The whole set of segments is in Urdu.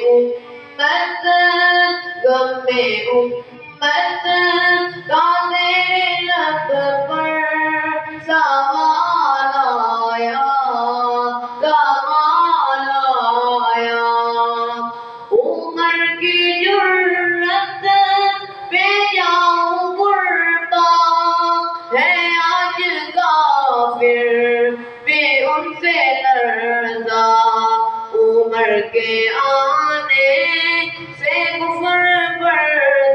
امت غم امت کا تیرے لب پر سوال آیا کمال آیا عمر کی جرت پہ جاؤں قربان ہے آج کافر بھی ان سے لرزا عمر کے آنے سے کفر پر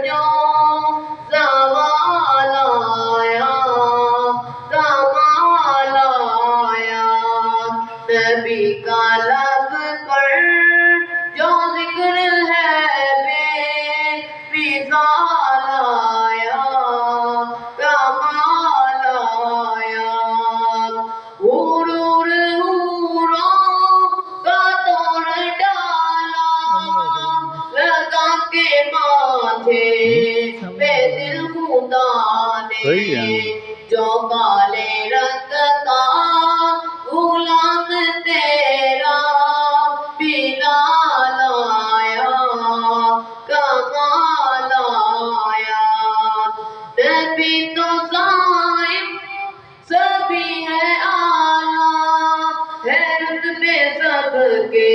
جو زوال آیا کمال آیا نبی کا لب پر جو ذکر ہے بے مثال آیا کمال آیا غرور حوروں کا توڑ ڈالا لگا کے ماتھے پہ دل خدا نے جو کالے رنگ کا غلام تیرا بلال آیا کمال آیا نبی تو صائم سبھی ہے اعلیٰ ہے رتبے سب کے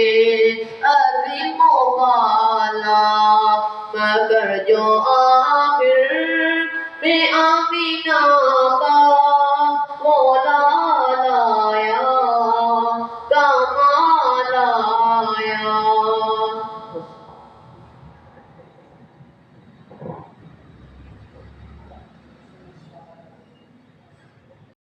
عظیم و بالا مگر جو آخر میں